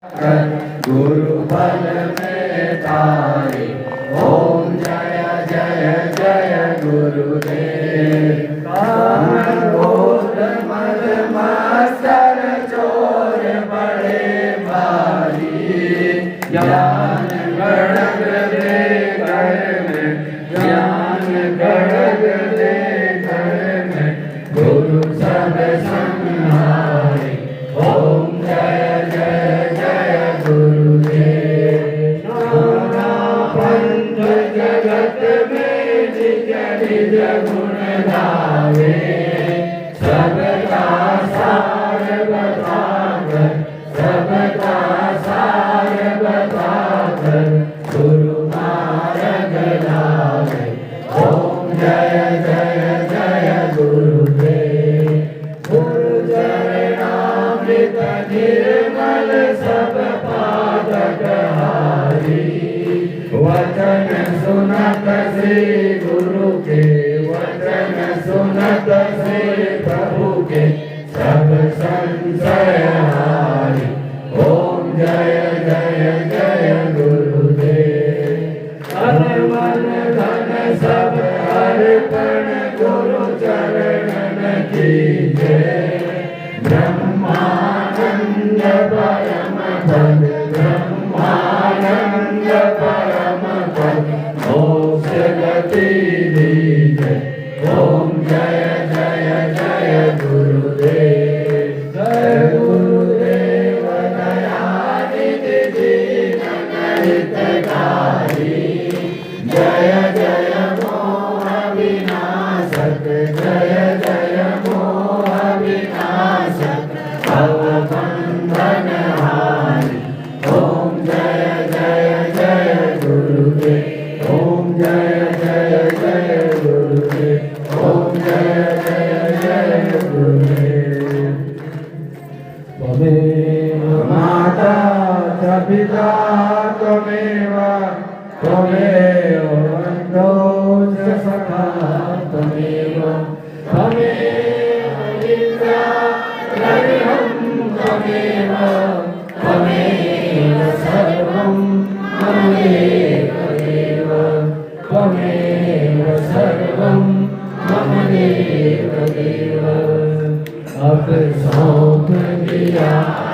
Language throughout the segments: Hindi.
गुरु बल में तारी। ओम जय जय जय गुरुदेव। कामन क्रोध मद मत्सर चोर बड़े भारी। ज्ञान गड़ग दे घर में, ज्ञान गड़ग दे घर में, गुरु सब संहारे। ओम जय जय जय गुरुदेव। नाना पंथ जगत में निज निज गुण गावे। सबका सार बताकर, सबका सार बताकर, गुरु मार्ग लावे। ओम जय जय जय गुरुदेव। गुरु चरणामृत निर्मल सब पादक हारी। वचन सुनत से गुरु के, वचन सुनत से प्रभु के, सब संशय हारी। ओम जय जय जय गुरुदेव। तन मन धन सब अर्पण गुरु चरणन कीजे। ब्रह्मानंद परम पद, ब्रह्मानंद परम पद, मोक्ष गति दीजे। ओम जय जय जय गुरुदेव। जय गुरुदेव दयानिधि दीनन हितकारी। जय जय मोह विनाशक, जय जय मोह विनाशक, भवबंधन हारी। ओम जय जय जय गुरुदेव। ओम जय जय जय गुरुदेव। ओम जय जय जय गुरुदेव। त्वमेव माता च पिता त्वमेव, त्वमेव बन्धो च सखा त्वमेव, त्वमेव विद्या द्रविणं त्वमेव, त्वमेव सर्वं ममैव देव, त्वमेव सर्वं ममैव देव। अब सौंप दिया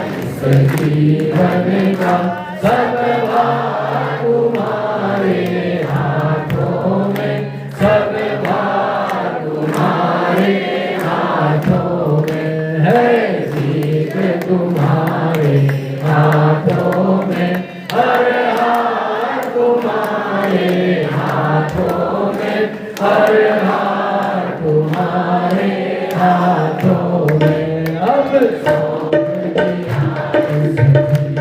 इस जीवन का सब भार तुम्हारे हाथों में, सब भार तुम्हारे हाथों में है। सीख तुम्हारे हाथों में, हर हार तुम्हारे हाथों में, हर हार तुम्हारे हाथों में। अब सौंप दिया इस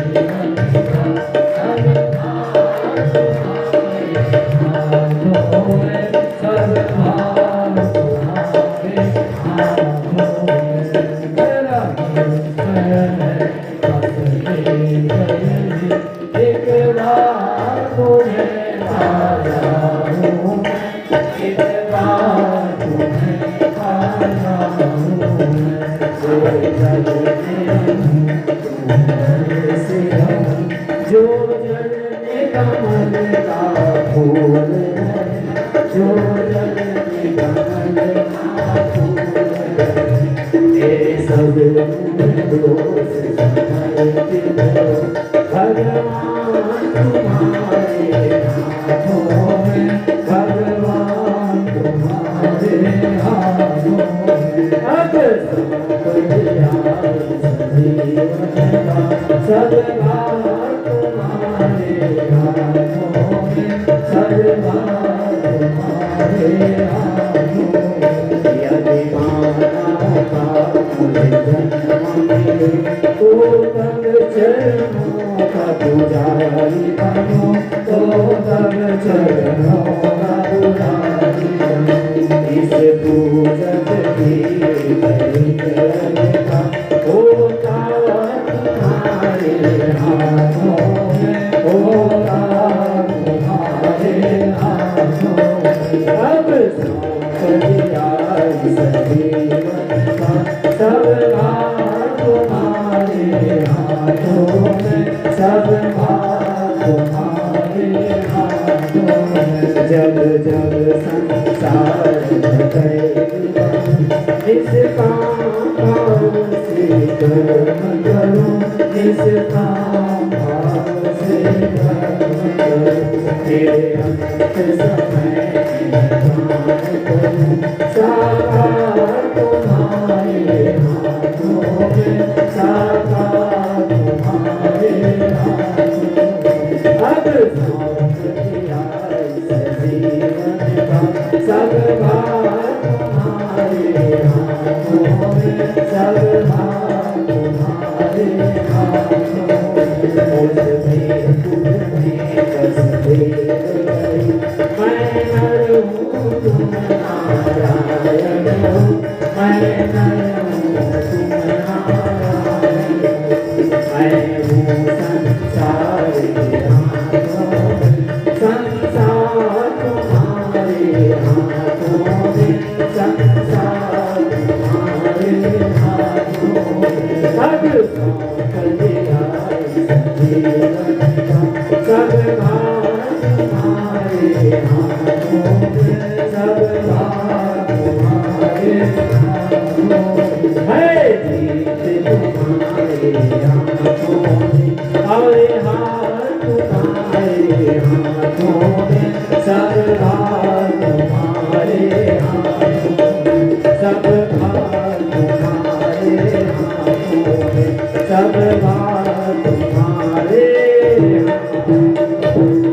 जीवन का सब भार तुम्हारे हाथों में, सब भार तुम्हारे हाथों में। मेरा निश्चय है बस एक बार तुम्हें पा जाऊं मैं, एक बार तुम्हें पा जाऊं मैं। कोई जलने से हम, जो जलने कमल का फूल है, जो जलने कमल का फूल है। ये सब दोष समझते हो, भगवान तुम्हारे हाथों में, भगवान तुम्हारे हाथों में। अब सौंप दिया जीवन का सब भार तुम्हारे हाथों में, सब भार तुम्हारे हाथों में। यदि माना का मुझे जन्म मिले, तो तब चरणों का पुजारी बनो, तो तब चरणों का पुजारी बनो। इस पूजक की का होता तुम्हारे हाथों में, होता तुम्हारे हाथों में। अब सौंप दिया इस जीवन का सब भार तुम्हारे हाथों में, सब भाग तुम्हारे हाथों में। जब जब संसार करेगा इसका भाव से कर्म करो, इसका भाव से कर्म करो। तेरे अंत समय साकार तुम्हारे हाथों में, साकार तुम्हारे हाथों में। अब जीवन का सब भाग तुम्हारे हाथों में, सब भाग तुम्हारे हाथों में। मुझमें तुम्हें बस देर गई, मैं नर हूँ तुम नारायण हो, मैं नर हूँ तुम नारायण हो। मैं हूँ संसार के हाथों में, संसार तुम्हारे हाथों में, संसार तुम्हारे हाथों में। अब सौंप दिया जीवन का सब भाग तुम्हारे हाथों में, सब भाग तुम्हारे हाथों में। है जीत तुम्हारे हाथों में, और हार तुम्हारे हाथों में, सब भाग तुम्हारे हाथों में, सब भाग तुम्हारे हाथों में, सब भाग तुम्हारे हाथों में।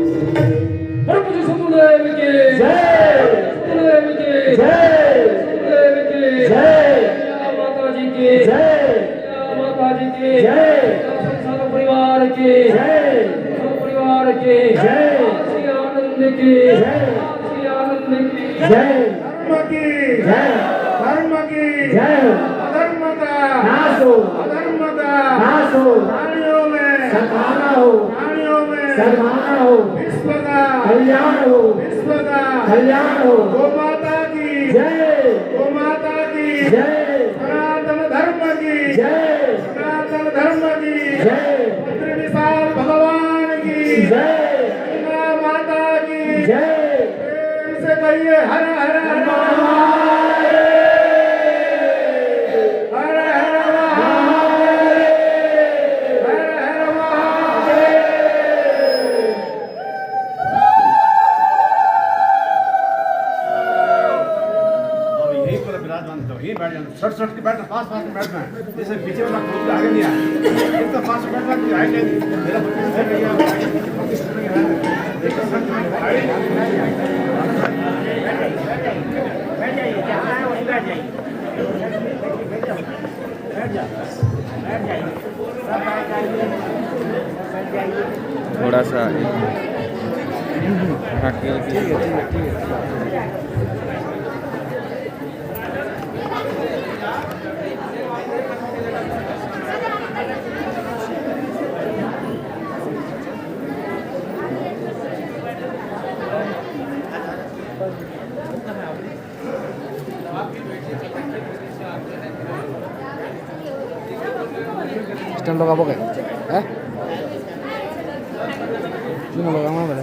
प्रभु जी समुदाय की जय, समुदाय की जय, समुदाय की जय, माता जी की जय, माता जी की जय, सब परिवार की जय, सब परिवार की जय, श्री आनंद की जय, श्री आनंद की जय, धर्म की जय, धर्म की जय। अधर्मता नाश हो, अधर्मता नाश हो, प्राणियों में सद्भावना हो, प्राणियों में सद्भावना हो, विश्व का कल्याण हो, विश्व का कल्याण हो। गो माता की जय, गो माता की जय, सनातन धर्म की जय, सनातन धर्म की जय, पुत्र विशाल भगवान की जय, गंगा माता की जय। प्रेम से कहिए हर हर हर महादेव, हर हर महादेव, हर हर महादेव। अब यहीं पर विराजमान तो यहीं बैठ जाना, सट के बैठना, पास में बैठना है। जैसे पीछे वाला खुद आगे नहीं आया, एकदम पास में बैठना कि आएंगे नहीं। मेरा बच्चे से गया बैठ जाइए, जहाँ है वहीं बैठ जाइए, बैठ जाइए, थोड़ा सा ठीक है। Stand lo kapo kayak? Ini mau kamu apa?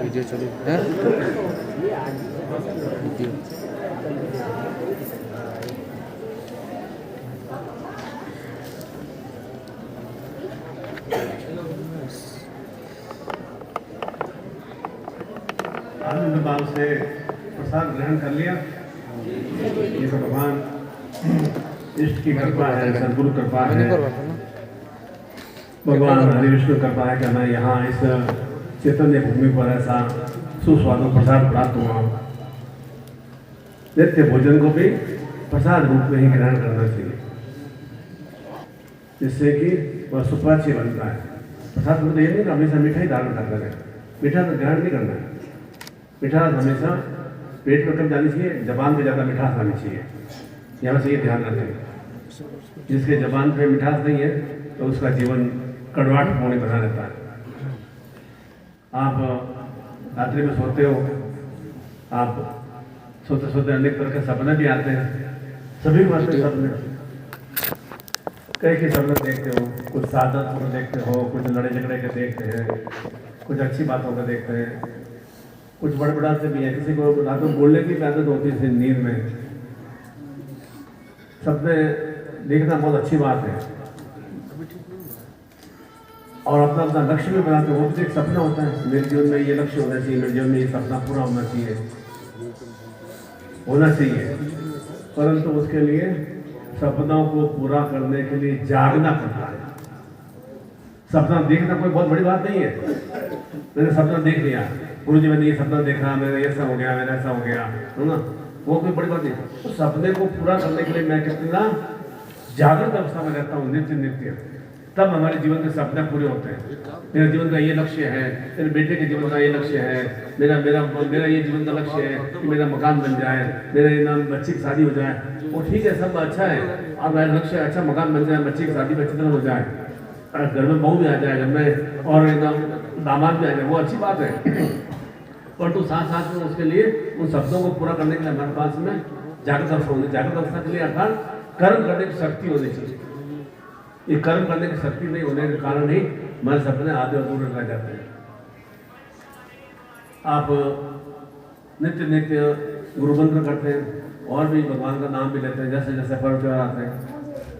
Video चलो हैं? Video. आनंद भाव से प्रसाद ग्रहण कर लिया। ये तो भगवान इष्ट की कृपा है, सद्गुरु कृपा है, भगवान हरि विष्णु कृपा है कि मैं यहाँ इस चैतन्य भूमि पर ऐसा सुस्वादु प्रसाद प्राप्त हुआ। नित्य भोजन को भी प्रसाद रूप में ही ग्रहण करना चाहिए, जिससे कि वह सुपाच्य बनता है। प्रसाद मतलब ये नहीं कि हमेशा मीठा ही धारण करना है, मीठा तो ग्रहण नहीं करना है। मिठास हमेशा पेट में कम जानी चाहिए, जबान पे ज़्यादा मिठास आनी चाहिए। यहाँ से ये ध्यान रखें, जिसके जबान पे मिठास नहीं है तो उसका जीवन कड़वाहट होने बना रहता है। आप रात्रि में सोते हो, आप सोते सोते अनेक तरह के सपने भी आते हैं, सभी को आते हैं सपने, कई सपने देखते हो, कुछ साधन को देखते हो, कुछ लड़े झगड़े के देखते हैं, कुछ अच्छी बातों का देखते हैं, कुछ बड़बड़ाते भी है। किसी को रातों बोलने की आदत होती है नींद में। सपने देखना बहुत अच्छी बात है और अपना अपना लक्ष्य भी बनाते हो। वो भी एक सपना होता है, मेरे जीवन में ये लक्ष्य होना चाहिए, मेरे जीवन में ये सपना पूरा होना चाहिए, परंतु उसके लिए सपनों को पूरा करने के लिए जागना पड़ता है। सपना देखना कोई बहुत बड़ी बात नहीं है। मैंने सपना देख लिया, गुरु जी मैंने ये सपना देखा, मेरा ऐसा हो गया, मेरा ऐसा हो गया, है ना, वो कोई बड़ी बात नहीं। तो सपने को पूरा करने के लिए मैं कितना जागृत अवस्था में रहता हूँ, नित्य नित्य, तब हमारे जीवन के सपने पूरे होते हैं। मेरा जीवन का ये लक्ष्य है, मेरे बेटे के जीवन का ये लक्ष्य है, मेरा मेरा मेरा ये जीवन का लक्ष्य है कि मेरा मकान बन जाए, मेरे नाम बच्ची की शादी हो जाए। वो ठीक है, सब अच्छा है, अब मेरा लक्ष्य अच्छा मकान बन जाए, बच्ची की शादी अच्छी तरह हो जाए, घर में बहू भी आ जाए, घर में और एकदम दामाद भी आ जाए, वो अच्छी बात है। परंतु साथ साथ में उसके लिए उन शब्दों को पूरा करने के लिए हमारे पास में जागृत अवस्था होनी, जागृत अवस्था के लिए अर्थात कर्म करने की शक्ति होनी चाहिए। ये कर्म करने की शक्ति नहीं होने के कारण ही हमारे सपने आधे अधूरे रह जाते हैं। आप नित्य नित्य गुरु मंत्र करते हैं और भी भगवान का नाम भी लेते हैं, जैसे जैसे पर्व त्योहार आते हैं,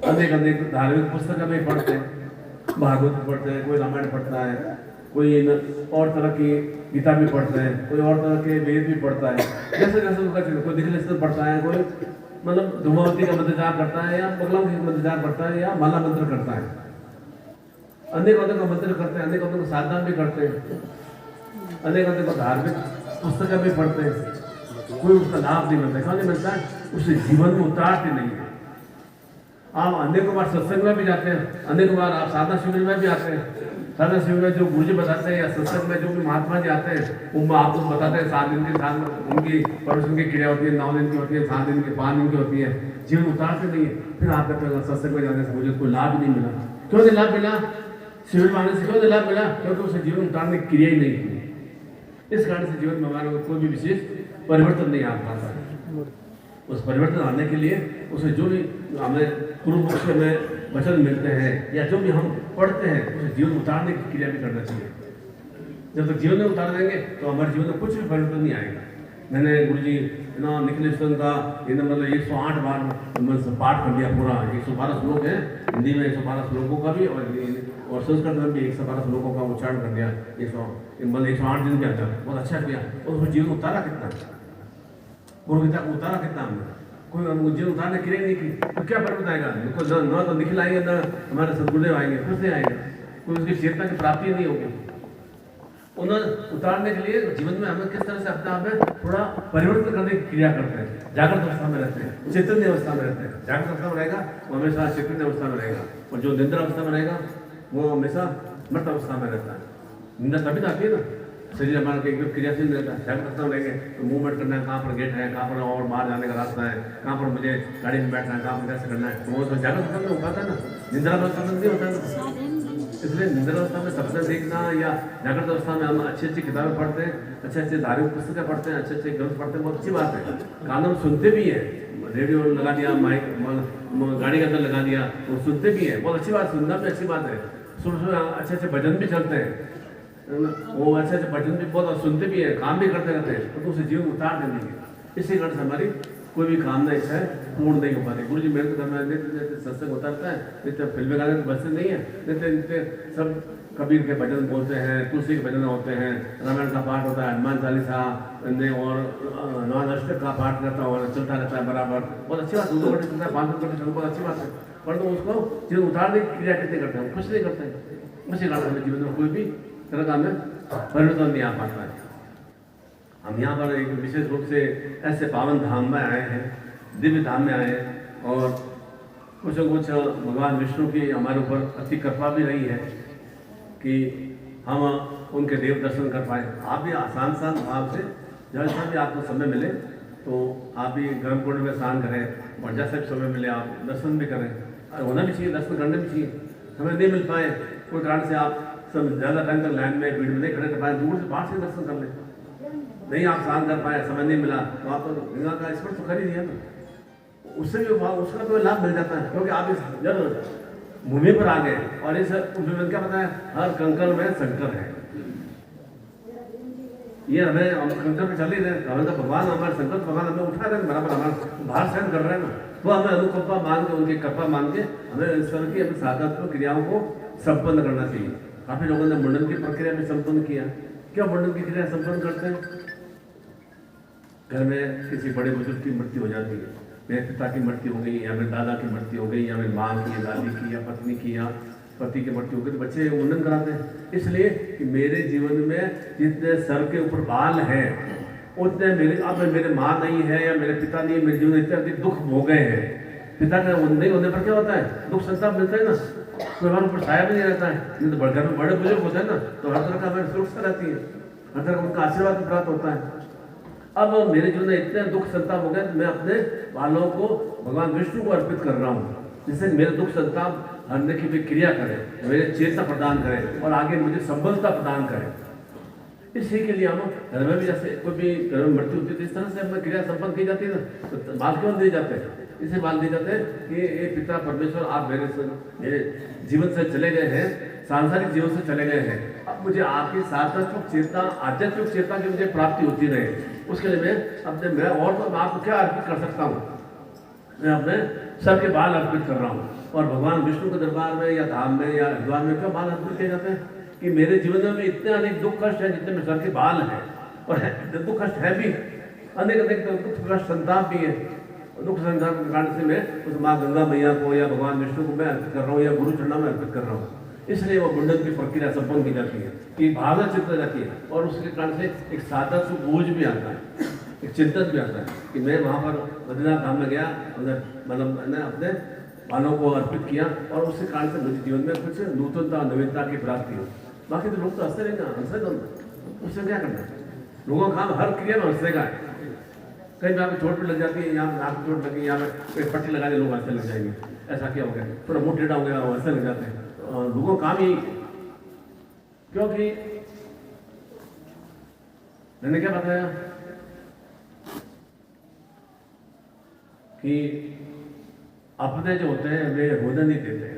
अनेक अनेक धार्मिक पुस्तकें भी पढ़ते हैं, भागवत पढ़ते हैं, कोई रामायण पढ़ता है, कोई और तरह की गीता भी पढ़ते हैं, कोई और तरह के वेद भी पढ़ता है, जैसे जैसे उसका कोई दिखलेश्वर पढ़ता है, कोई मतलब धूमावती का मंत्र जाप करता है, या बगलाम का मंत्र जाप करता है, या माला मंत्र करता है, अनेक का मंत्र करते हैं, अनेक का साधना भी करते हैं, अनेक धार्मिक पुस्तकें भी पढ़ते हैं। कोई उसका लाभ नहीं मिलता, क्यों नहीं मिलता है? उसे जीवन में उतारते नहीं है। आप अनेकों बार सत्संग में भी जाते हैं, अनेकों बार आप साधना शिविर में भी आते हैं, साधना शिविर में जो गुरुजी बताते हैं या सत्संग में जो भी महात्मा जी आते हैं, उनमें आपको बताते हैं 7 दिन के साथ उनकी परमेश्वर की क्रिया होती है, 9 दिन की होती है, 7 दिन की, 5 दिन की होती है, जीवन उतारते नहीं है। फिर आप कहते हैं सत्संग में जाने से मुझे कोई लाभ नहीं मिला। क्यों नहीं लाभ मिला? शिविर में आने से क्यों नहीं लाभ मिला? क्योंकि उसे जीवन उतारने की क्रिया ही नहीं की। इस कारण से जीवन में हमारे कोई भी विशेष परिवर्तन नहीं आ पाता। उस परिवर्तन आने के लिए उसे जो भी हमें गुरु मुख से हमें वचन मिलते हैं या जो भी हम पढ़ते हैं, उसे जीवन उतारने की क्रिया भी करना चाहिए। जब तक जीवन में उतार देंगे तो हमारे जीवन में कुछ भी परिवर्तन नहीं आएगा। मैंने गुरु जी निखिलेश्वर का मतलब 108 बार पाठ कर लिया पूरा। 112 श्लोक है हिंदी में, 112 श्लोकों का भी और संस्कृत में भी 112 श्लोकों का उच्चारण कर दिया। 108 दिन के अंदर बहुत अच्छा किया। और उसको जीवन उतारा कितना, गुरु गीता को उतारा कितना हमने, कोई जीवन उतारने की नहीं की तो क्या परिवर्तन आएगा? न तो निखिल आएंगे, न हमारे सदगुरुदेव आएंगे, कुछ नहीं आएगा, कोई उसकी चेतना की प्राप्ति नहीं होगी। उन्हें उतारने के लिए जीवन में हमें किस तरह से अपने आप में थोड़ा परिवर्तन करने की क्रिया करते हैं। जागृत अवस्था में रहते हैं, चैतन्य अवस्था में रहते हैं। जागृत अवस्था में रहेगा वो हमेशा चैतन्य अवस्था में रहेगा, और जो निद्रा अवस्था में रहेगा वो हमेशा मृत अवस्था में रहता है। निंदा तभी तो आती है ना, शरीर हमारा एकदम क्रियाशील रहता है। जागृत अवस्था में रहेंगे तो मूवमेंट करना है, कहाँ पर गेट है, कहाँ पर और बाहर जाने का रास्ता है, कहाँ पर मुझे गाड़ी में बैठना है, कहाँ पर कैसे करना है, तो वो जागृत अवस्था में होता है ना, निंद्रा अवस्था में नहीं होता है। इसलिए निंद्रा अवस्था में सपना देखना या जागृत अवस्था में हम अच्छी अच्छी किताबें पढ़ते हैं, अच्छे अच्छे धार्मिक पुस्तकें पढ़ते हैं, अच्छे अच्छे ग्रंथ पढ़ते हैं, बहुत अच्छी बात है। कानों में सुनते भी हैं, रेडियो लगा दिया, माइक गाड़ी के अंदर लगा दिया, वो सुनते भी हैं, बहुत अच्छी बात, सुनना भी अच्छी बात है। सुन अच्छे अच्छे भजन भी चलते हैं, वो अच्छे अच्छे भजन भी बहुत सुनते भी हैं, काम भी करते रहते हैं, तो उसे जीवन उतार देंगे। इसी कारण से हमारी कोई भी कामना इच्छा है पूर्ण नहीं हो पाती। गुरु जी मेरे घर में नित्य सत्संग होता रहता है, नित्य फिल्में गाने बचते नहीं है, नित्य नित्य सब कबीर के भजन बोलते हैं, तुलसी के भजन होते हैं, रामायण का पाठ होता है, हनुमान चालीसा और 9 अष्टक का पाठ करता और चलता रहता है बराबर। बहुत अच्छी बात, 2 घंटे चलता है, 5 घंटे चलता, बहुत अच्छी बात है। परंतु उसको जीवन उतारने की क्रिया कितने करते हैं? कुछ नहीं करते हैं। उसी कारण हमें जीवन में कोई भी तरह का हमें परिवर्तन नहीं आ पाता है। हम यहाँ पर एक विशेष रूप से ऐसे पावन धाम में आए हैं, दिव्य धाम में आए हैं, और कुछ भगवान विष्णु की हमारे ऊपर अति कृपा भी रही है कि हम उनके देव दर्शन कर पाए। आप भी आसान भाव से जैसा भी आपको समय मिले तो आप भी गर्म कुंड में स्नान करें और जैसे भी समय मिले आप दर्शन भी करें। और होना भी चाहिए, दर्शन करने भी चाहिए। समय नहीं मिल पाए कोई कारण से आप सब ज़्यादा टाइम तक लाइन में भीड़ में नहीं खड़े कर पाए, दूर से बाहर से दर्शन कर लें। नहीं आप स्नान कर पाए, समय नहीं मिला तो आप गंगा का स्पर्श तो कर ही दिया ना, उससे भी उसका तो लाभ मिल जाता है। क्योंकि आप इस जब भूमि पर आ गए और इस क्या पता है, हर कंकड़ में शंकर है। ये हमें हम कंकड़ पे चल ही रहे, हमें तो भगवान हमारे शंकर भगवान हमें उठा रहे हैं, बराबर हमारे बाहर सहन कर रहे हैं ना। तो हमें अनुकंपा मान के, उनकी कृपा मान के हमें ईश्वर की अपनी साधनात्मक क्रियाओं को संपन्न करना चाहिए। काफी लोगों ने मुंडन की प्रक्रिया में संपन्न किया। क्या मुंडन की क्रिया संपन्न करते हैं? घर में किसी बड़े बुजुर्ग की मृत्यु हो जाती है, मेरे पिता की मृत्यु हो गई या मेरे दादा की मृत्यु हो गई या मेरी माँ की, दादी की या पत्नी की या पति की मृत्यु हो गई, तो बच्चे मुंडन कराते हैं। इसलिए कि मेरे जीवन में जितने सर के ऊपर बाल हैं उतने मेरे माँ नहीं है या मेरे पिता नहीं है, मेरे जीवन में इतने अधिक दुख भोगे हैं। पिता का नहीं होने पर क्या होता है, दुख संताप मिलता है ना, तो हमारे ऊपर छाया भी नहीं रहता है। नहीं तो घर में बड़े बुजुर्ग होते हैं ना, तो हर तरह का हमें सुरक्षा रहती है, हर तरह का उनका आशीर्वाद प्राप्त होता है। अब मेरे जीवन में इतने दुख संताप हो गए, मैं अपने बालों को भगवान विष्णु को अर्पित कर रहा हूँ, जिससे मेरे दुख संताप हरने की भी क्रिया करे, मेरे चेतना प्रदान करे और आगे मुझे संबलता प्रदान करे। इसी के लिए हम घर में भी जैसे कोई भी घर में मृत्यु होती है, इस तरह से हमें क्रिया संपन्न की जाती है ना, तो बाल क्यों दिए जाते हैं? इसे बाल दिए जाते हैं कि ये पिता परमेश्वर आप मेरे जीवन से चले गए हैं, सांसारिक जीवन से चले गए हैं, अब मुझे आपकी साधनात्मक चेतना, आध्यात्मिक चेतना की मुझे प्राप्ति होती रहे। उसके लिए मैं और तो आपको क्या अर्पित कर सकता हूँ? मैं अपने सर के बाल अर्पित कर रहा हूँ। और भगवान विष्णु के दरबार में या धाम में या हरिद्वार में क्यों बाल अर्पित किए जाते हैं? कि मेरे जीवन में इतने अनेक दुख कष्ट है जितने मेरे सर के बाल हैं, और दुख कष्ट है भी अनेक दुख कष्ट संताप भी है। दुख संताप के कारण से मैं उस माँ गंगा मैया को या भगवान विष्णु को मैं अर्पित कर रहा हूँ या गुरु चरणों में अर्पित कर रहा हूँ। इसलिए वो मुंडन की प्रक्रिया संपन्न की जाती है कि भावना चिंता जाती है, और उसके कारण से एक सादा से बोझ भी आता है, एक चिंतन भी आता है कि मैं वहाँ पर बद्रीनाथ धाम में गया, मतलब मैंने अपने बालों को अर्पित किया और उसके कारण से मुझे जीवन में कुछ नूतनता नवीनता की प्राप्ति हो। बाकी तो लोग तो हंसते रहेंगे, हंसते तो उससे क्या करना है? लोगों का हर क्रिया में हंसने का है। कहीं यहाँ पे चोट भी लग जाती है, यहाँ आँख चोट लगी, यहाँ पे पट्टी लगा दे, लोग हंसने लग जाएंगे, ऐसा क्या हो गया, थोड़ा मुँह टेढ़ा हो गया, हंसने लग जाते हैं। लोगों का काम ही, क्योंकि मैंने क्या बताया कि अपने जो होते हैं वे रोजा नहीं देते,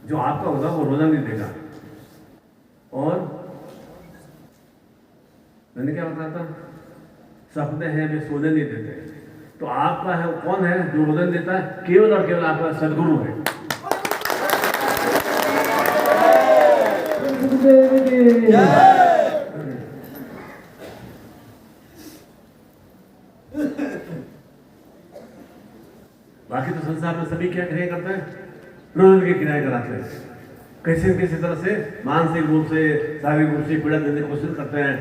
जो आपका होगा वो रोजा नहीं देगा। और मैंने क्या बताया था, सपने हैं वे सोने नहीं देते। तो आपका है कौन है जो रोजा नहीं देता है? केवल और केवल आपका सदगुरु है। बाकी तो संसार में सभी क्या क्रिया करते हैं? रोज की क्रिया कराते हैं, कैसे न किसी तरह से मानसिक रूप से, शारीरिक रूप से पीड़ा देने की कोशिश करते हैं,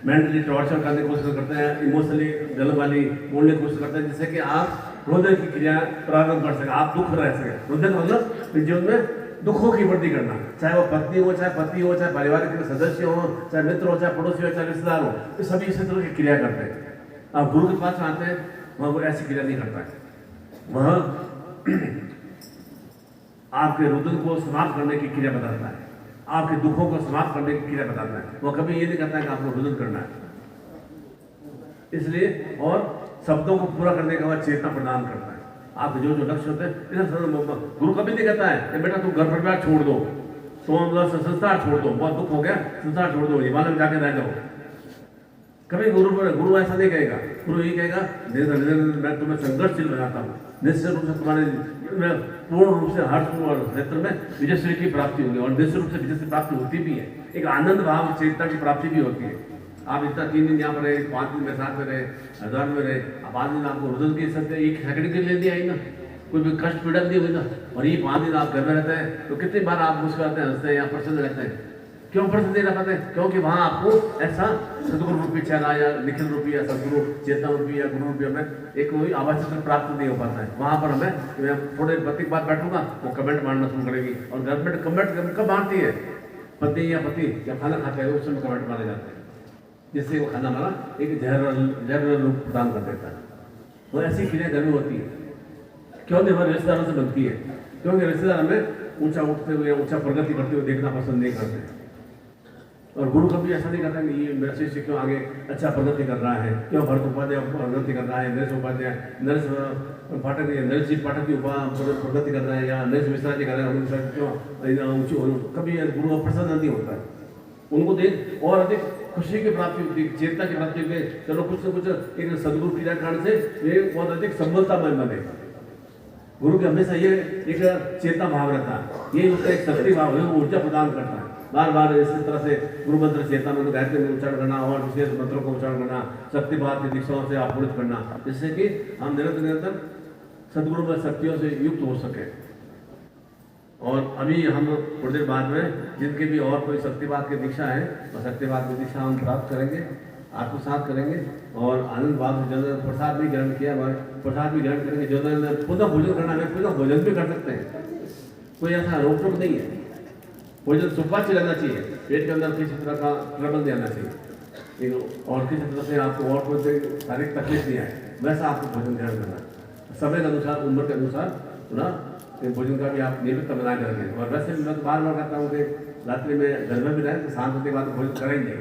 मेंटली टॉर्चर करने की कोशिश करते हैं, इमोशनली गलत वाली बोलने की कोशिश करते हैं, जिससे कि आप हृदय की क्रिया प्रारंभ कर सके, आप दुख रह सके। हृदय का मतलब जीवन में दुखों की वृद्धि करना, चाहे वो पत्नी हो, चाहे पति हो, चाहे परिवार के सदस्य हो, चाहे मित्र हो, चाहे पड़ोसी हो, चाहे रिश्तेदार हो, ये सभी इसी तरह की क्रिया करते हैं। आप गुरु के पास आते हैं, वहाँ वो ऐसी क्रिया नहीं करता है, वह आपके रुदन को समाप्त करने की क्रिया बताता है, आपके दुखों को समाप्त करने की क्रिया बताता है। वह कभी ये नहीं कहता है कि आपको रुदन करना है। इसलिए और शब्दों को पूरा करने का वह चेतना प्रदान करता है। आपके जो जो लक्ष्य होते हैं, गुरु कभी नहीं कहता है कि बेटा तुम घर परिवार छोड़ दो, तुम संसार छोड़ दो, बहुत दुख हो गया, संसार छोड़ दो, हिमालय में जाके रह जाओ। कभी गुरु ऐसा नहीं कहेगा। गुरु ये कहेगा मैं तुम्हें संघर्षशील बनाता हूँ, निश्चित रूप से तुम्हारे पूर्ण रूप से हर्ष और क्षेत्र में विजयश्री की प्राप्ति होगी, और निश्चित रूप से विजयश्री प्राप्ति होती भी है। एक आनंद भाव चेतना की प्राप्ति भी होती है। आप इतना 3 दिन यहाँ पर रहे, 5 दिन में साथ में रहे, हरिद्वार में रहे, 5 दिन आपको रुदन की सकते एक सेकंड के लिए आई ना, कोई भी कष्ट पीड़ा नहीं हुई ना, और ये 5 दिन आप घर में रहते हैं तो कितनी बार आप मुस्कुराते हैं, हंसते हैं या प्रसन्न रहते हैं? क्यों प्रसन्न नहीं रह पाते? क्योंकि वहाँ आपको ऐसा सदगुरु रूपी चेहरा या निखिल रूपी या सदगुरु चेतना रूपी या गुरु रूपी हमें एक कोई आवाज प्राप्त नहीं हो पाता है। वहाँ पर हमें थोड़े बत्ती के बाद बैठूंगा, वो कमेंट मारना शुरू करेगी, और गवर्नमेंट कमेंट कब मारती है? पत्नी या पति जब खाना खाते हैं उस समय कमेंट मारे जाते हैं, जिससे वो खाना हमारा एक जहर रूप प्रदान कर देता है। तो ऐसी क्रिया घर में होती है, क्यों नहीं हमारे रिश्तेदारों से बनती है, क्योंकि रिश्तेदार हमें ऊंचा उठते हुए ऊंचा प्रगति करते हुए देखना पसंद नहीं करते। और गुरु कभी ऐसा नहीं करता कि ये मेरा शिष्य क्यों आगे अच्छा प्रगति कर रहा है, क्यों भरत उपाध्याय प्रगति कर रहा है, नरेश उपाध्याय नरेश पाठक नरेश जी पाठक की प्रगति कर रहा है, या नरेश मिश्रा जी कर रहे हैं, क्यों ऊँची। कभी गुरु का प्रसन्न नहीं होता है, उनको देख और अधिक खुशी की प्राप्ति होती है, चेतना की प्राप्ति होती है। चलो कुछ न कुछ एक सदगुरु क्रिया कारण से ये बहुत अधिक संबलता में बने। गुरु के हमेशा ये एक चेतना भाव रहता है, ये उसका एक शक्ति भाव है, वो ऊर्जा प्रदान करता है। बार बार इसी तरह से गुरु मंत्र चेतना मंत्र गायत्री में उच्चारण करना और विशेष मंत्रों को उच्चारण करना, शक्तिपात की दीक्षाओं से आपूर्त करना, जिससे कि हम निरंतर सदगुरु में शक्तियों से युक्त हो सके। और अभी हम थोड़ी देर बाद में जिनके भी और कोई शक्तिपात की दीक्षा है, और शक्तिपात की दीक्षा हम प्राप्त करेंगे, आत्मसात करेंगे। और आनंद बाद में जो प्रसाद भी ग्रहण किया हुआ है, प्रसाद भी ग्रहण करेंगे। जो पुनः भोजन करना है पुनः भोजन भी कर सकते हैं, कोई ऐसा रोक टोक नहीं है। भोजन सुपाच्य रहना चाहिए, पेट के अंदर किसी तरह का ट्रबल नहीं आना चाहिए, और किसी तरह से आपको और कोई शारीरिक तकलीफ नहीं आए, वैसा आपको भोजन ग्रहण करना है। समय के अनुसार, उम्र के अनुसार पुनः भोजन का भी आप नियमित बना कर रखें। और वैसे मैं बार बार कहता हूँ कि रात्रि में घर में भी रहें तो शांत होने के बाद भोजन करेंगे,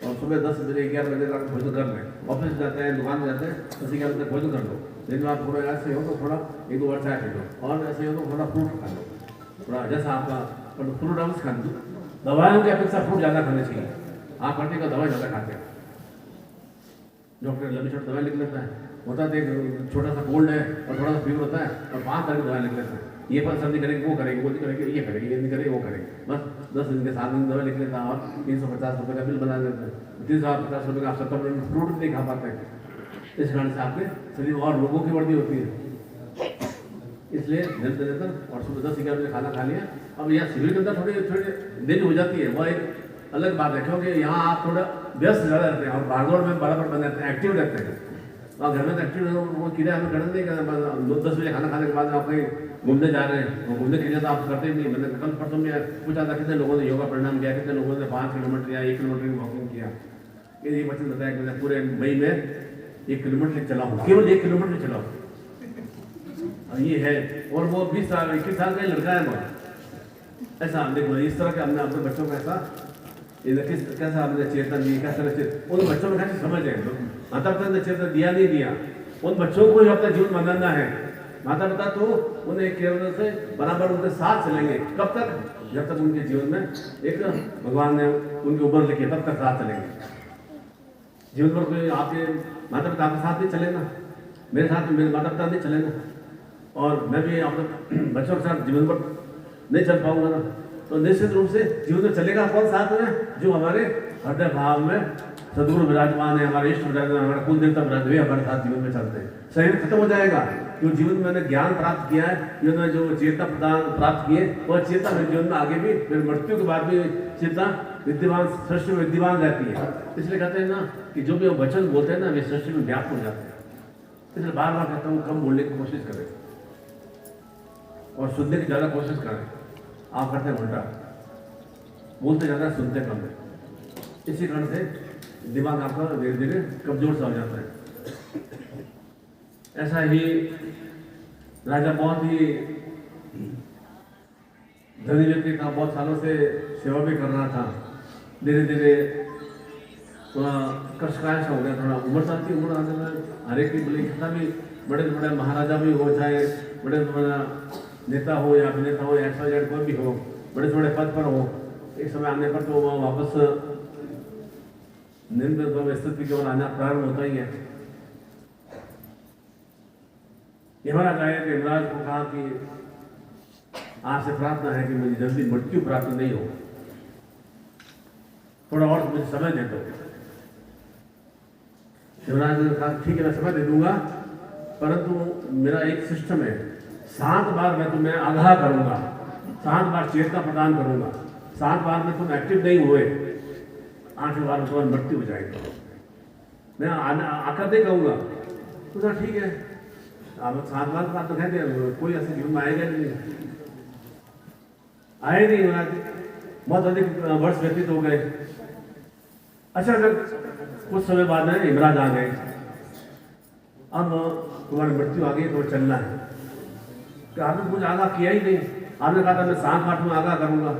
और सुबह 10 बजे 11 बजे तक भोजन कर लें। ऑफिस जाते हैं, दुकान में जाते हैं, उसी के अंदर भोजन कर लो। दिन में आप थोड़ा ऐसे हो तो थोड़ा 1-2 बार चाय पी लो, और ऐसे हो तो थोड़ा फ्रूट खा लो, थोड़ा जैसा आपका फ्रूट आप खा लो। दवाइयों की अपेक्षा फ्रूट ज़्यादा खाने चाहिए। आप करते का दवाई ज़्यादा खाते हैं, डॉक्टर लंबी छोटी दवाई लिख लेता है, होता है एक छोटा सा कोल्ड है और थोड़ा सा फीवर होता है और 5 तरह की दवाई लिख लेता है। ये पर सर्दी करेगी, वो करेगी, वो करेगी, ये करेगी, ये नहीं करेगी, वो करेगी, बस 10 दिन के 7 दिन दवाई लिख लेता है और 350 रुपये का बिल बना देता है। 350 रुपये का आप 70 मिनट फ्रूट नहीं खा पाते हैं, इस कारण से आपके शरीर और रोगों की वृद्धि होती है। इसलिए निरंतर और सुबह 10-11 बजे खाना खा लिया। अब यहाँ शिविर के अंदर थोड़ी देरी हो जाती है, वह एक अलग बात है, क्योंकि यहाँ आप थोड़ा व्यस्त ज़्यादा रहते हैं और भागदौड़ में बराबर बन रहते हैं, एक्टिव रहते हैं। और घर में तो एक्टिव वो क्रिया हमें करना नहीं करना। 9-10 बजे खाना खाने के बाद आप कहीं घूमने जा रहे हैं, और घूमने की क्रिया तो आप करते ही नहीं। मैंने कल परसों में पूछा था कितने लोगों ने योगा परिणाम किया, कितने लोगों ने 5 किलोमीटर या 1 किलोमीटर की वॉकिंग किया। ये बच्चे बताया कि मैं पूरे मई में 1 किलोमीटर चला हूँ, केवल 1 किलोमीटर चला हूँ। ये है, और वो 20 साल 21 साल का लड़का है। वो ऐसा देखो, इस तरह के हमने अपने बच्चों को ऐसा कैसा हमने चेतन दी, कैसा उन बच्चों में कैसे समझ है। माता पिता ने चेतन दिया नहीं दिया, उन बच्चों को ही अपना जीवन बनाना है। माता पिता तो उन्हें केवल से बराबर उनके साथ चलेंगे, कब तक, जब तक उनके जीवन में एक भगवान ने उनकी उम्र लिखी, तब तक साथ चलेंगे। जीवन भर कोई आपके माता पिता आपके साथ नहीं चलेगा, मेरे साथ मेरे माता पिता नहीं चलेगा, और मैं भी अपने बच्चों के साथ जीवन भर नहीं चल पाऊंगा ना। तो निश्चित रूप से जीवन में चलेगा कौन साथ में, जो हमारे हृदय भाव में सदगुरु विराजमान है, हमारे इष्ट विराजमान, हमारा कुल देवता विराजमान, हमारे साथ जीवन में चलते हैं। शरीर खत्म हो जाएगा, क्योंकि जीवन में मैंने ज्ञान प्राप्त किया है, जीवन में जो चेतना प्रदान प्राप्त की है, वह चेतना मेरे जीवन में आगे भी, मेरी मृत्यु के बाद भी चेतना विद्यमान, सृष्टि में विद्यमान रहती है। इसलिए कहते हैं ना कि जो भी वचन बोलते हैं ना, वे सृष्टि में व्याप्त हो जाते हैं। इसलिए बार बार कहता हूँ, कम बोलने की कोशिश करें और सुनने की ज़्यादा कोशिश करें। आप करते हैं उल्टा, बोलते ज़्यादा, सुनते कम है। इसी कारण से दिमाग आपका धीरे धीरे कमजोर सा हो जाता है। ऐसा ही राजा बहुत ही धनी व्यक्ति था, बहुत सालों से सेवा भी कर रहा था। धीरे धीरे कर्षकाय हो गया, थोड़ा उम्र साथ की उम्र आने में हर एक की बोली, कितना भी बड़े बड़े महाराजा भी हो, चाहे बड़े बड़ा नेता हो या अभिनेता हो या XYZ कोई भी हो, बड़े बड़े पद पर हो, एक समय आने पर तो वह वापस निम्न स्थिति की ओर आना प्रारंभ होता ही है। यमराज आए थे, यमराज को कहा कि आपसे प्रार्थना है कि मुझे जल्दी मृत्यु प्राप्त नहीं हो, थोड़ा और मुझे समय दे दो। यमराज ने कहा ठीक है, मैं समय दे दूंगा, परंतु मेरा एक सिस्टम है, 7 बार मैं तुम्हें आगाह करूंगा, 7 बार चेतना प्रदान करूंगा, 7 बार में तुम एक्टिव नहीं हुए, 8वें बार में तुम्हारी मृत्यु हो जाएगी। मैं आकर नहीं कहूँगा। तो ठीक है, अब 7 बार बात तो कहते हैं, कोई ऐसे जीवन में आएगा नहीं, आए नहीं महाराज। बहुत अधिक वर्ष व्यतीत हो गए। अच्छा, फिर कुछ समय बाद में यमराज आ गए। अब तुम्हारी मृत्यु आ गई तो चलना है। कि आपने कुछ आगाह किया ही नहीं। आपने कहा था मैं 7-8 में आगाह करूंगा।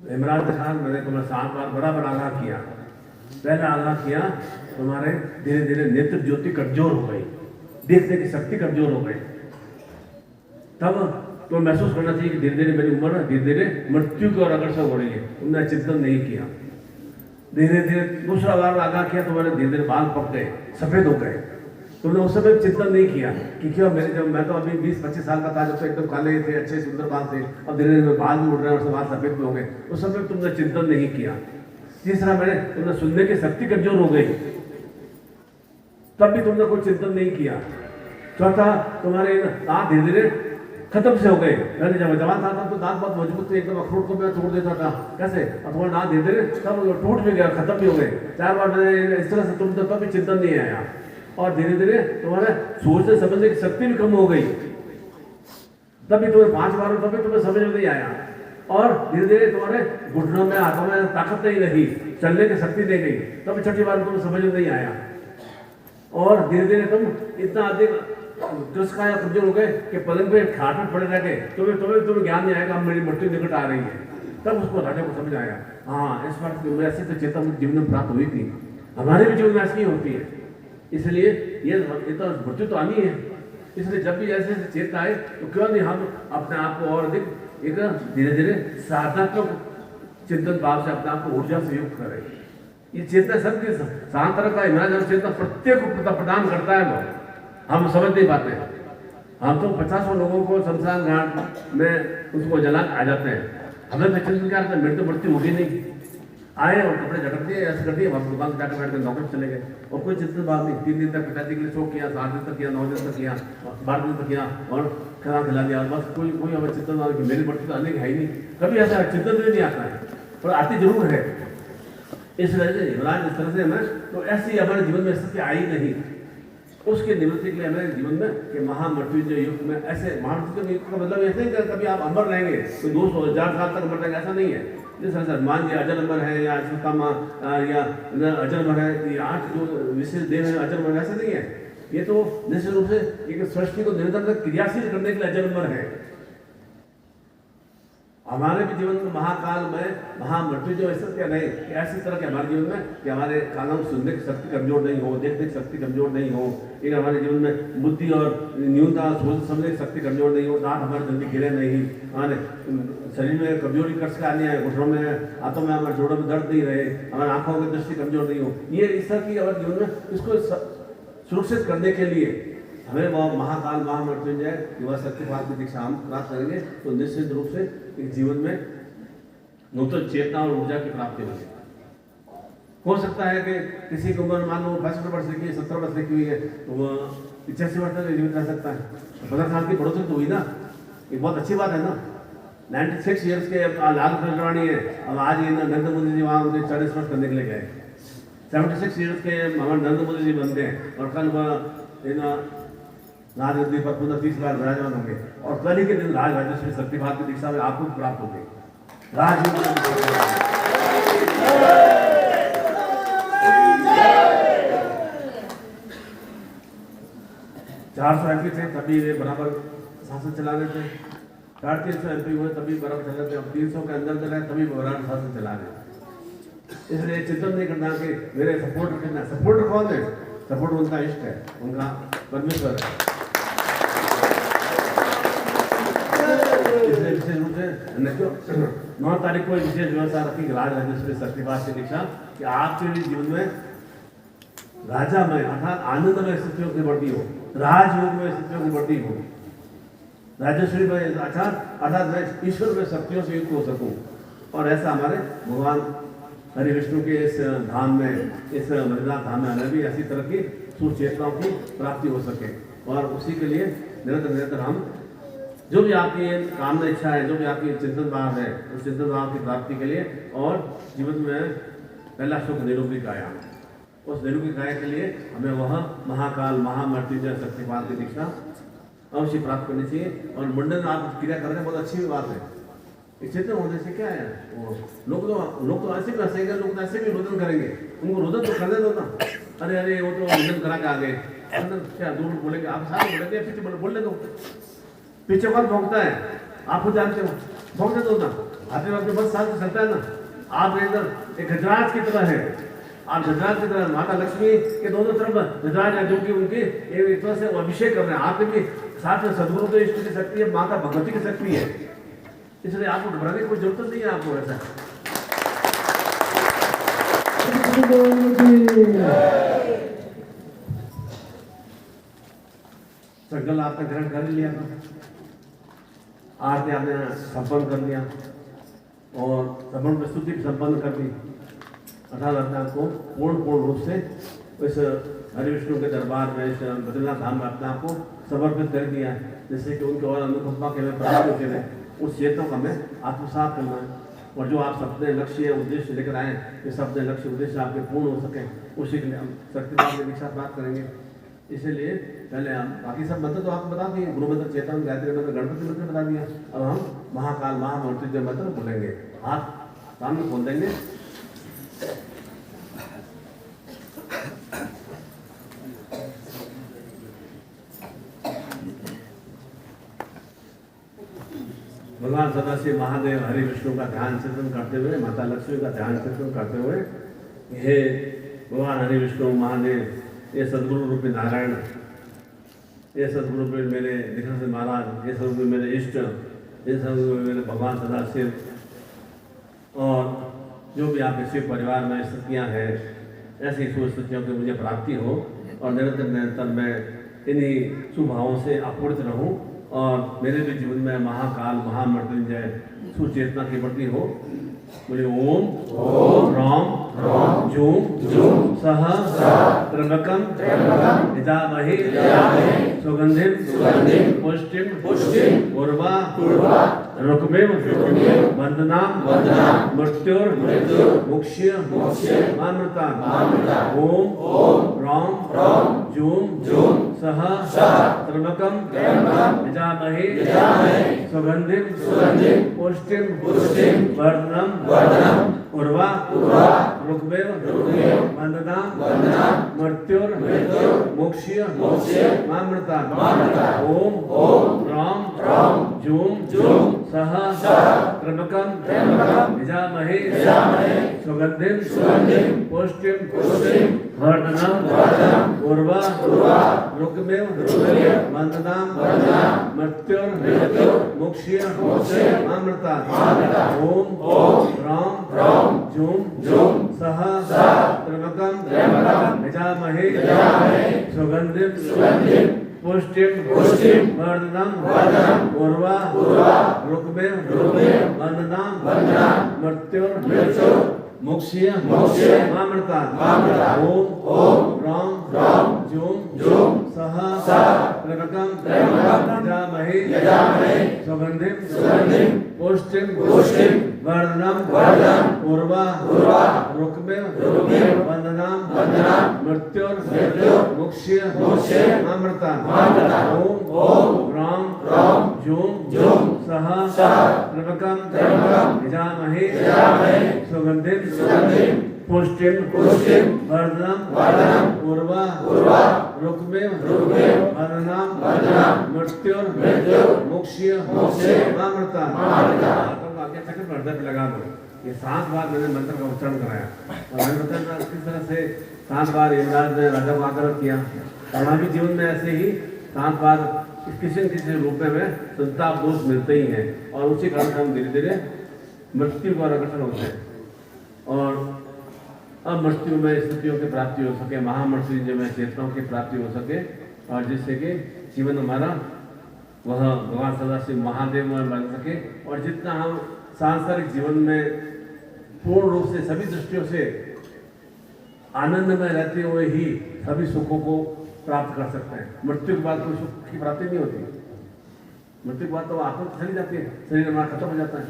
यमराज ने कहा मैंने तुम्हें 7 बार बराबर आगाह किया। पहला आगाह किया, तुम्हारे धीरे धीरे नेत्र ज्योति कमजोर हो गई, देखने की शक्ति कमजोर हो गई। तब तो महसूस करना चाहिए कि धीरे धीरे मेरी उम्र धीरे धीरे मृत्यु की ओर अग्रसर हो रही है। तुमने चिंतन नहीं किया। धीरे धीरे दूसरा बार आगाह किया, तुम्हारे धीरे धीरे बाल पक गए, सफेद हो गए। तुमने उस समय चिंतन नहीं किया कि क्यों मेरे, जब मैं तो अभी 20-25 साल का था, जब तो एकदम काले थे, अच्छे सुंदर बाल थे, अब धीरे धीरे बाल भी उड़ रहे हैं और बाल सफेद भी हो गए। उस समय तुमने चिंतन नहीं किया। तीसरा, तुमने सुनने की शक्ति कमजोर हो गई, तब भी तुमने कोई चिंतन नहीं किया। चौथा, तुम्हारे दांत धीरे धीरे खत्म से हो गए। मैंने जब जवान था तो दांत बहुत मजबूत थे, एकदम अखरोट को मैं तोड़ देता था कैसे, और तुम्हारे दांत धीरे धीरे सब टूट भी गया, खत्म भी हो गए। 4 बार मैंने इस तरह से तुम तब भी चिंतन नहीं आया। और धीरे धीरे तुम्हारे सोचने समझने की शक्ति भी कम हो गई। तभी तुम्हें 5 बार तभी तुम्हें समझ में नहीं आया। और धीरे धीरे तुम्हारे घुटनों में, हाथों में ताकत नहीं रही, चलने की शक्ति नहीं गई। तब 6ठी बार तुम्हें समझ में नहीं आया। और धीरे धीरे तुम इतना अधिक दुष्काया कमजोर हो गए कि पलंग पे खाट में पड़े रह गए। तुम्हें ज्ञान नहीं आएगा मेरी मृत्यु निकट आ रही है। तब उसको राजा को समझ आया, हाँ इस बार ऐसी तो चेतना मुझे जीवन में प्राप्त हुई थी, हमारे भी जीवन में ऐसी होती है। इसलिए ये तो मृत्यु तो आनी है। इसलिए जब भी ऐसे चेतना आए तो क्यों नहीं हम अपने आप को और अधिक एक धीरे धीरे साधनात्मक चिंतन भाव से अपने आप को ऊर्जा से युक्त करें। ये चेतना सबके सात तरह का इमरान चेतना प्रत्येक को प्रदान करता है। वो हम समझ नहीं पाते। हम तो 50 लोगों को शमशान घाट में उसको जला आ जाते हैं। हमें तो चिंतन क्या मेरी तो मृत्यु होगी नहीं, आए और कपड़े झटक दिए, ऐसे कर दिए, दुकान से जाकर बैठ कर नौकरी चले गए और कोई चिंतन बात नहीं। 3 दिन तक पिताजी के लिए शोक किया, 7 दिन तक किया, 9 दिन तक किया, 12 दिन तक किया और खाना खिला दिया। बस कोई हमें चिंतन कि मेरी मृत्यु आने की है ही नहीं। कभी ऐसा चिंतन भी नहीं आता है, पर आती जरूर है। इस वजह से युवराज इस तरह से हमें तो ऐसी हमारे जीवन में स्थिति आई नहीं। उसके निवृत्ति के लिए हमारे जीवन में कि महामृत्युंजय युग में ऐसे महामृत्युंजय युग का मतलब ऐसे ही कभी आप अमर रहेंगे तो 200-1000 साल तक अमर रहेंगे, ऐसा नहीं है। जैसे हनुमान जी अजर अमर है या अश्वत्थामा या अजर अमर है, ये 8 जो विशेष देव है अजर अमर, ऐसा नहीं है। ये तो निश्चित रूप से एक सृष्टि को निरंतर क्रियाशील करने के लिए अजर अमर है। हमारे भी जीवन में महाकाल में महामृत्यु जो ऐसा क्या नहीं कि ऐसी तरह के हमारे जीवन में कि हमारे कानों में सुनने की शक्ति कमजोर नहीं हो, देखने की शक्ति कमजोर नहीं हो, एक हमारे जीवन में बुद्धि और न्यूनता सोच समझने की शक्ति कमजोर नहीं हो, दांत हमारे जल्दी गिरे नहीं, हमारे शरीर में कमजोरी कष्ट का नहीं है, घुटनों में, हाथों में, हमारे जोड़ों में दर्द नहीं रहे, हमारे आंखों की दृष्टि कमजोर नहीं हो। ये इस तरह की हमारे जीवन में इसको सुरक्षित करने के लिए हमें वह महाकाल महामृत्युंजय युवा शक्तिपात की दीक्षा हम प्राप्त करेंगे तो निश्चित रूप से एक जीवन में नूतन चेतना और ऊर्जा की प्राप्ति होगी। हो सकता है कि किसी की उम्र मान लो 65 वर्ष की 70 वर्ष की हुई है तो वह 85 वर्ष तक जीवित रह सकता है। 15 साल की बढ़ोतरी तो हुई ना, ये बहुत अच्छी बात है ना। 96 ईयर्स के लाल कृष्णवाणी है, अब आज ये नरेंद्र मोदी जी वहाँ उनके 40 वर्ष करने के लिए गए। 76 ईयर्स के हमारे नरेंद्र मोदी जी बनते हैं और कल वह राजगद्दी पर पुनः 30 बार विराजमान होंगे और कल ही के दिन राज राजेश्वरी शक्तिपात की दीक्षा में आपको प्राप्त होगी। राजयोग 400 MP थे तभी वे बराबर शासन चला रहे थे, 350 MP हुए तभी बराबर चल रहे थे, अब 300 के अंदर चल रहे तभी बराबर शासन चला रहे। इसलिए चिंतन नहीं करना कि मेरे सपोर्टर कितना, सपोर्टर कौन है? सपोर्ट उनका इष्ट है, उनका परमेश्वर है। इसलिए विशेष रूप से 9 तारीख को विशेष व्यवस्था रखी राज राजेश्वरी शक्तिपात की दीक्षा कि आपके भी जीवन में राजामय अर्थात आनंदमय स्थितियों की बढ़ती हो, राजयोग में स्थितियों की बढ़ती हो, राजेश्वरी में अर्थात मैं ईश्वर में शक्तियों से युक्त हो सकूं। और ऐसा हमारे भगवान हरि विष्णु के इस धाम में, इस मृदा धाम में हमें भी ऐसी तरह की सुचेतनाओं की प्राप्ति हो सके। और उसी के लिए निरंतर हम जो भी आपकी कामना इच्छा है, जो भी आपकी चिंतन भाव है, उस चिंतन भाव की प्राप्ति के लिए और जीवन में पहला सुख निरोगी काया, उस निरोगी काया के लिए हमें वह महाकाल महामृत्युंजय शक्तिपात की दीक्षा अवश्य प्राप्त करनी चाहिए। और मुंडन आप क्रिया कर रहे हैं, बहुत अच्छी बात है। इस चेतन होने से क्या है, वो लोग तो ऐसे भी हंसेंगे, लोग तो ऐसे भी रोदन करेंगे, उनको रोदन तो करने दो ना। अरे वो तो रोदन करा के आ गए, अंदर क्या दूर बोलेंगे, आप सारे बोलेंगे, पीछे बोलने दो। पीछे कौन भोंकता है, आप खुद जानते हो, भोंकने दो ना। आते वक्त बस साथ चलता है ना। आप इधर एक गजराज की तरह है, आप गजराज की तरह माता लक्ष्मी के दोनों तरफ गजराज है, जो कि उनकी एक तरह से अभिषेक कर रहे हैं। आपके भी साथ में सदगुरु के इष्ट की शक्ति है, माता भगवती की शक्ति है, इसलिए आपको घबराने की कोई जरूरत नहीं है। आपको ऐसा संकल्प आपने ग्रहण कर लिया, आरती आपने संपन्न कर लिया और संपूर्ण प्रस्तुति संपन्न कर दी, अर्थात अपने आपको पूर्ण रूप से इस हरिविष्णु के दरबार में, इस बद्रीनाथ धाम में अपने आपको समर्पित कर दिया, जिससे कि उनके और अनुकंपा के लिए प्राप्त होते रहे। उस चेतन को हमें आत्मसात करना है और जो आप सपने लक्ष्य उद्देश्य लेकर आए, ये सपने लक्ष्य उद्देश्य आपके पूर्ण हो सके, उसी के लिए हम शक्तिपात की दीक्षा प्राप्त करेंगे। इसीलिए पहले हम बाकी सब मंत्र तो आपको बता दिए, गुरु मंत्र, चेतन, गायत्री मंत्र, गणपति मंत्र बता दिया। अब हम महाकाल महामृत्युंजय मंत्र बोलेंगे। हाथ सामने खोल देंगे, भगवान सदाशिव महादेव हरि विष्णु का ध्यान चिंतन करते हुए, माता लक्ष्मी का ध्यान चिंतन करते हुए, हे भगवान हरि विष्णु महादेव, ये सदगुरु रूपी नारायण, ये सदगुरु रूपी मेरे निखिल महाराज, ये सदगुरु मेरे इष्ट, ये सदगुरु मेरे भगवान सदाशिव, और जो भी आपके शिव परिवार में स्थितियाँ हैं, ऐसी शुभ स्थितियों की मुझे प्राप्ति हो और निरंतर मैं इन्हीं शुभ भावों से आपूर्त रहूं और मेरे भी जीवन में महाकाल महामृत्युंजय सुचेतना की बढ़ती हो। बोले ओम राम जूम सह त्र्यंबकम यजामहे सुगंधिम पुष्टिम उर्वा रुक्मिम वंदना मृत्युर मुक्ष्यमामृता। ओम राम जूम सह त्र्यंबकम यजामहे सुगंधिम पुष्टिम वर्धनम उर्वा रुक्मिम वंदना मृत्युर मुक्ष्यमामृता। ओम राम जूम सह त्र्यंबकम यजामहे सुगंधिम पुष्टिम वर्धनम उर्वा रुक्मिम वंदना मृत्युर मुक्ष्यमामृता। ओम राम जूम सह त्र्यंबकम यजामहे सुगंधिम पुष्टिम वर्धनम उर्वा रुक्मिम वंदना मृत्युर मुक्ष्यमामृता। ओम राम जूम सह त्र्यंबकम यजामहे सुगंधिम पुष्टिम वर्धनम उर्वा रुक्मिम वंदना मृत्युर मुक्ष्यमामृता। ओम राम जूम सह त्र्यंबकम यजामहे सुगंधिम पुष्टिम वर्धनम उर्वा रुक्मिम वंदना मृत्युर मुक्ष्यमामृता। आगे चक्र पर हृदय पे लगा दो। ये 7 बार मैंने मंत्र का उच्चारण कराया और मैंने बताया किस तरह से 7 बार यमराज ने राजा को आग्रह किया। हमारे जीवन में ऐसे ही 7 बार किसी न किसी रूप में संताप दोष मिलते ही हैं और उसी कारण हम धीरे धीरे मृत्यु को अग्रसर होते हैं और अब मृत्यु में स्थितियों की प्राप्ति हो सके, महामृत्युंजय में चेतनाओं की प्राप्ति हो सके और जिससे कि जीवन हमारा वह भगवान सदाशिव महादेव में बन सके और जितना हम सांसारिक जीवन में पूर्ण रूप से सभी दृष्टियों से आनंद में रहते हुए ही सभी सुखों को प्राप्त कर सकते हैं। मृत्यु के बाद कोई सुख की प्राप्ति नहीं होती। मृत्यु के बाद तो आत्मा चली जाती है, शरीर हमारा खत्म हो जाता है,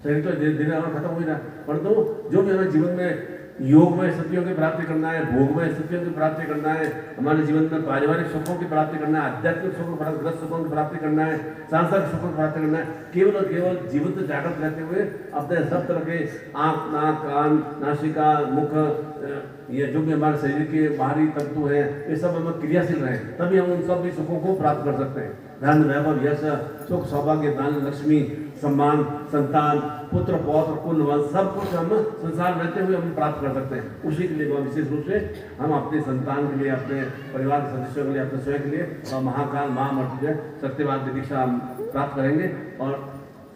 शरीर तो धीरे धीरे हमारा खत्म हो जाता है, परंतु जो भी हमें जीवन में योग में स्थितियों की प्राप्ति करना है, भोग में स्थितियों की प्राप्ति करना है, हमारे जीवन में पारिवारिक सुखों की प्राप्ति करना है, आध्यात्मिक सुखों की प्राप्ति करना है, सांसारिक सुखों की प्राप्ति करना है। केवल और केवल जीवित जागृत रहते हुए अपने सब तरह के आँख, नाक, कान, नासिका, मुख, ये जो भी हमारे शरीर के बाहरी तत्व हैं, ये सब हम क्रियाशील रहे, तभी हम उन सब भी सुखों को प्राप्त कर सकते हैं। धन, वैभव, यश, सुख, सौभाग्य, दान, लक्ष्मी, सम्मान, संतान, पुत्र, पौत्र, कुल, वंश, सब कुछ हम संसार रहते हुए हम प्राप्त कर सकते हैं। उसी के लिए विशेष रूप से हम अपने संतान के लिए, अपने परिवार के सदस्यों के लिए, अपने स्वयं के लिए और महाकाल महामृत्युंजय सत्यवाद की दीक्षा हम प्राप्त करेंगे। और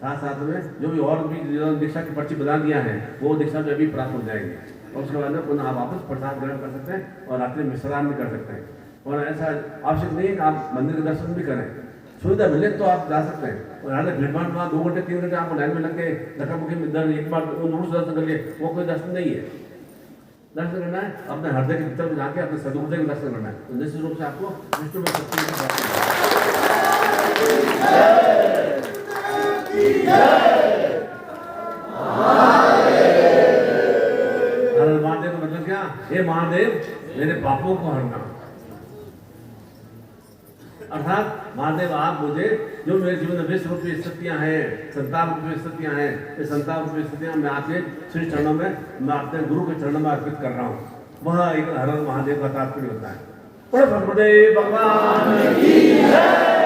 साथ साथ में जो भी और भी दीक्षा की पर्ची बना दिया है वो दीक्षा में भी प्राप्त हो जाएंगे। और उसके बाद में पुनः आप वापस प्रसाद ग्रहण कर सकते हैं और रात्रि में विश्राम भी कर सकते हैं। और ऐसा आवश्यक नहीं है कि आप मंदिर के दर्शन भी करें, सुविधा मिले तो आप जा सकते हैं। और हालांकि भीड़ भाड़ में 2 घंटे 3 घंटे आपको लाइन में लग के धक्का मुक्की में एक बार दर्शन कर लिए, वो कोई दर्शन नहीं है। दर्शन करना है अपने हृदय के भीतर में जाके अपने सदुहृदय का दर्शन करना है। तो निश्चित रूप से आपको विष्णु में शक्ति की प्राप्ति हर महादेव का मतलब क्या? हे महादेव मेरे पापों को हरना। अर्थात महादेव आप मुझे जो मेरे जीवन में विश्व रूपी स्थितियां हैं, संतान रूपी स्थितियां हैं, ये संतान रूपी स्थितियां मैं आपके श्री चरणों में, मैं अपने गुरु के चरणों में अर्पित कर रहा हूँ। वह एक हर हर महादेव का तात्पर्य होता है। भगवान की जय।